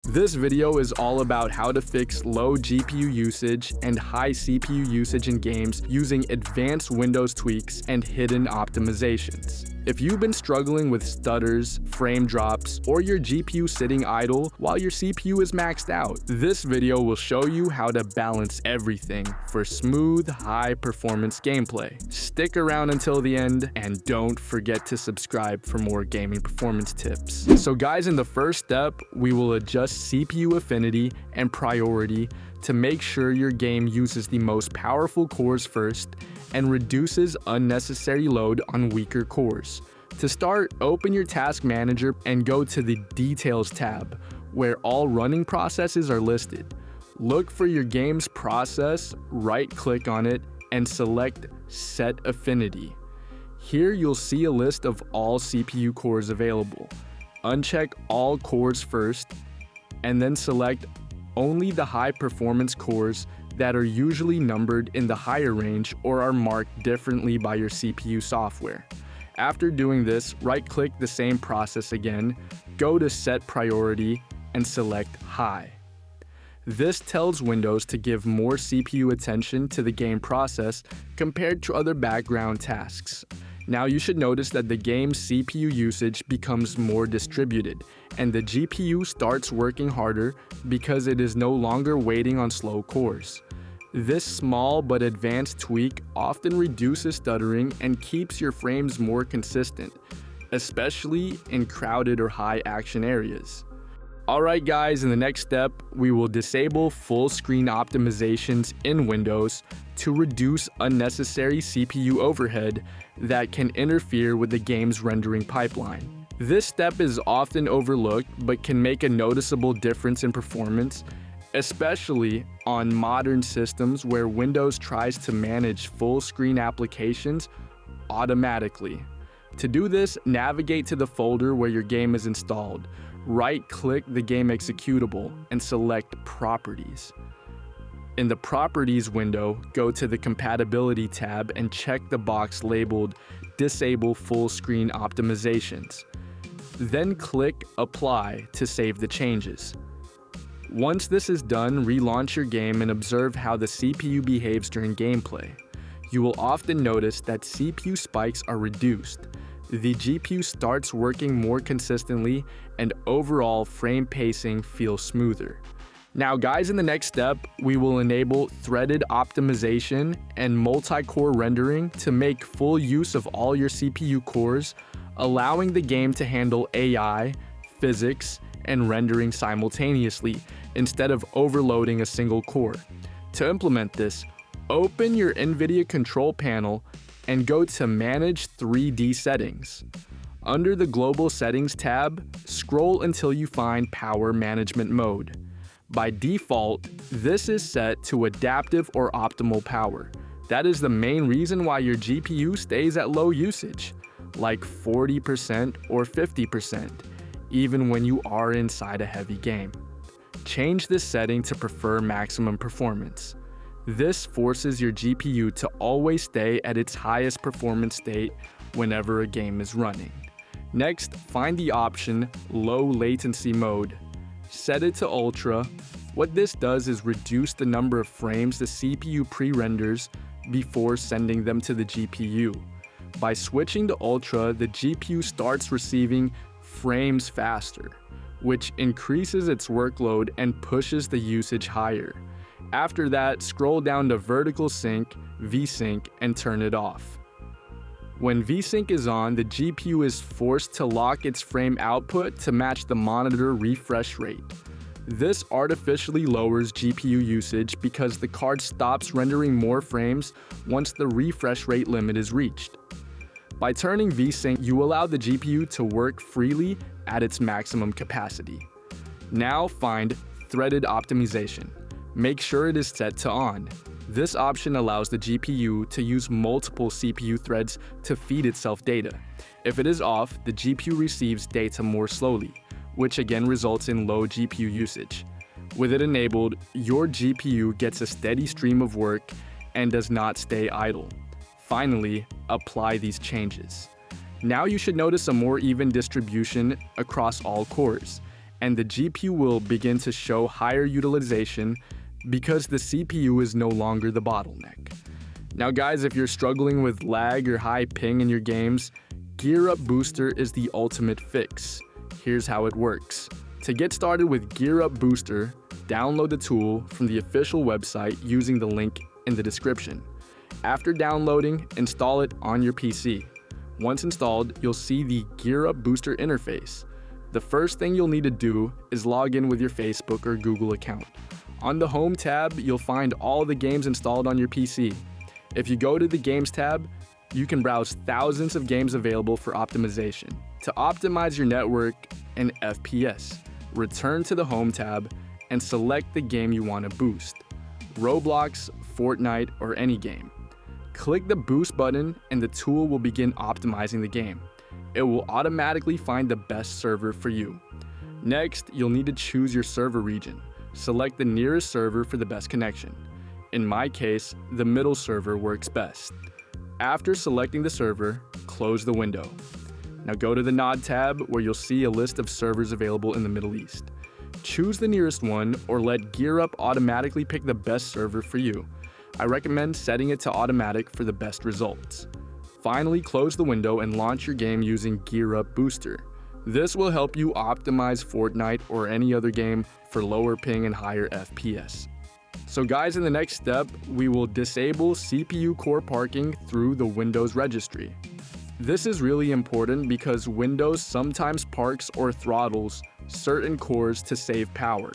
This video is all about how to fix low GPU usage and high CPU usage in games using advanced Windows tweaks and hidden optimizations. If you've been struggling with stutters, frame drops, or your GPU sitting idle while your CPU is maxed out, this video will show you how to balance everything for smooth, high-performance gameplay. Stick around until the end, and don't forget to subscribe for more gaming performance tips. So guys, in the first step, we will adjust CPU affinity and priority to make sure your game uses the most powerful cores first and reduces unnecessary load on weaker cores. To start, open your task manager and go to the Details tab, where all running processes are listed. Look for your game's process, right-click on it, and select Set Affinity. Here you'll see a list of all CPU cores available. Uncheck all cores first, and then select only the high-performance cores that are usually numbered in the higher range or are marked differently by your CPU software. After doing this, right-click the same process again, go to Set Priority, and select High. This tells Windows to give more CPU attention to the game process compared to other background tasks. Now you should notice that the game's CPU usage becomes more distributed, and the GPU starts working harder because it is no longer waiting on slow cores. This small but advanced tweak often reduces stuttering and keeps your frames more consistent, especially in crowded or high action areas. Alright guys, in the next step, we will disable full screen optimizations in Windows to reduce unnecessary CPU overhead that can interfere with the game's rendering pipeline. This step is often overlooked but can make a noticeable difference in performance, especially on modern systems where Windows tries to manage full screen applications automatically. To do this, navigate to the folder where your game is installed. Right-click the game executable and select Properties. In the Properties window, go to the Compatibility tab and check the box labeled Disable Full Screen Optimizations. Then click Apply to save the changes. Once this is done, relaunch your game and observe how the CPU behaves during gameplay. You will often notice that CPU spikes are reduced. The GPU starts working more consistently, and overall frame pacing feels smoother. Now guys, in the next step, we will enable threaded optimization and multi-core rendering to make full use of all your CPU cores, allowing the game to handle AI, physics, and rendering simultaneously instead of overloading a single core. To implement this, open your NVIDIA control panel and go to Manage 3D Settings. Under the Global Settings tab, scroll until you find Power Management Mode. By default, this is set to Adaptive or Optimal Power. That is the main reason why your GPU stays at low usage, like 40% or 50%, even when you are inside a heavy game. Change this setting to prefer maximum performance. This forces your GPU to always stay at its highest performance state whenever a game is running. Next, find the option Low Latency Mode. Set it to Ultra. What this does is reduce the number of frames the CPU pre-renders before sending them to the GPU. By switching to Ultra, the GPU starts receiving frames faster, which increases its workload and pushes the usage higher. After that, scroll down to Vertical Sync, VSync, and turn it off. When VSync is on, the GPU is forced to lock its frame output to match the monitor refresh rate. This artificially lowers GPU usage because the card stops rendering more frames once the refresh rate limit is reached. By turning VSync, you allow the GPU to work freely at its maximum capacity. Now find Threaded Optimization. Make sure it is set to On. This option allows the GPU to use multiple CPU threads to feed itself data. If it is off, the GPU receives data more slowly, which again results in low GPU usage. With it enabled, your GPU gets a steady stream of work and does not stay idle. Finally, apply these changes. Now you should notice a more even distribution across all cores. and the GPU will begin to show higher utilization because the CPU is no longer the bottleneck. Now guys, if you're struggling with lag or high ping in your games, Gear Up Booster is the ultimate fix. Here's how it works. To get started with Gear Up Booster, download the tool from the official website using the link in the description. After downloading, install it on your PC. Once installed, you'll see the Gear Up Booster interface. The first thing you'll need to do is log in with your Facebook or Google account. On the Home tab, you'll find all the games installed on your PC. If you go to the Games tab, you can browse thousands of games available for optimization. To optimize your network and FPS, return to the Home tab and select the game you want to boost. Roblox, Fortnite, or any game. Click the Boost button and the tool will begin optimizing the game. It will automatically find the best server for you. Next, you'll need to choose your server region. Select the nearest server for the best connection. In my case, the middle server works best. After selecting the server, close the window. Now go to the Nod tab where you'll see a list of servers available in the Middle East. Choose the nearest one or let Gear Up automatically pick the best server for you. I recommend setting it to automatic for the best results. Finally, close the window and launch your game using Gear Up Booster. This will help you optimize Fortnite or any other game for lower ping and higher FPS. So guys, in the next step, we will disable CPU core parking through the Windows registry. This is really important because Windows sometimes parks or throttles certain cores to save power,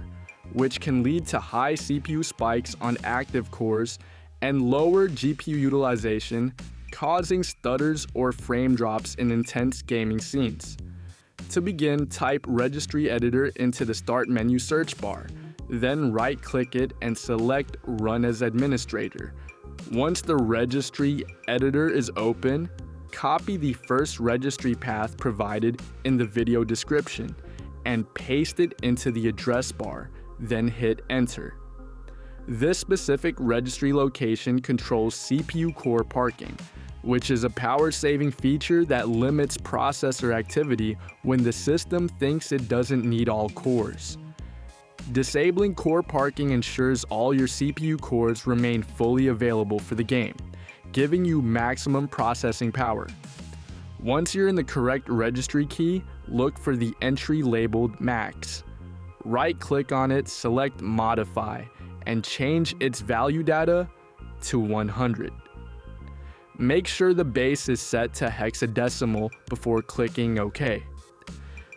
which can lead to high CPU spikes on active cores and lower GPU utilization, causing stutters or frame drops in intense gaming scenes. To begin, type Registry Editor into the Start menu search bar. Then right-click it and select Run as Administrator. Once the Registry Editor is open, copy the first registry path provided in the video description and paste it into the address bar, then hit Enter. This specific registry location controls CPU core parking, which is a power-saving feature that limits processor activity when the system thinks it doesn't need all cores. Disabling core parking ensures all your CPU cores remain fully available for the game, giving you maximum processing power. Once you're in the correct registry key, look for the entry labeled Max. Right-click on it, select Modify, and change its value data to 100. Make sure the base is set to hexadecimal before clicking OK.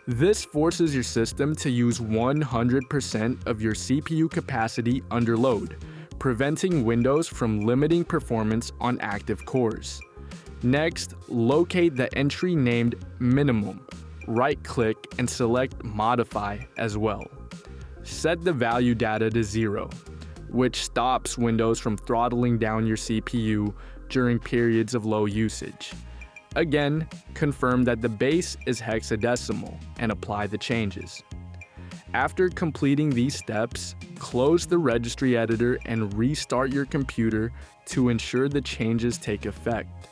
This forces your system to use 100% of your CPU capacity under load, preventing Windows from limiting performance on active cores. Next, locate the entry named Minimum. Right-click and select Modify as well. Set the value data to 0, which stops Windows from throttling down your CPU during periods of low usage. Again, confirm that the base is hexadecimal and apply the changes. After completing these steps, close the registry editor and restart your computer to ensure the changes take effect.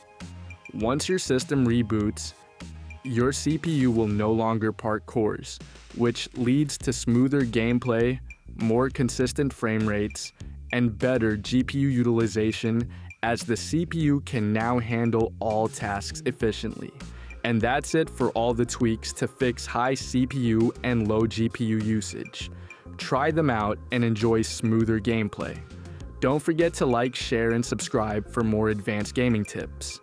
Once your system reboots, your CPU will no longer park cores, which leads to smoother gameplay, more consistent frame rates, and better GPU utilization as the CPU can now handle all tasks efficiently. And that's it for all the tweaks to fix high CPU and low GPU usage. Try them out and enjoy smoother gameplay. Don't forget to like, share, and subscribe for more advanced gaming tips.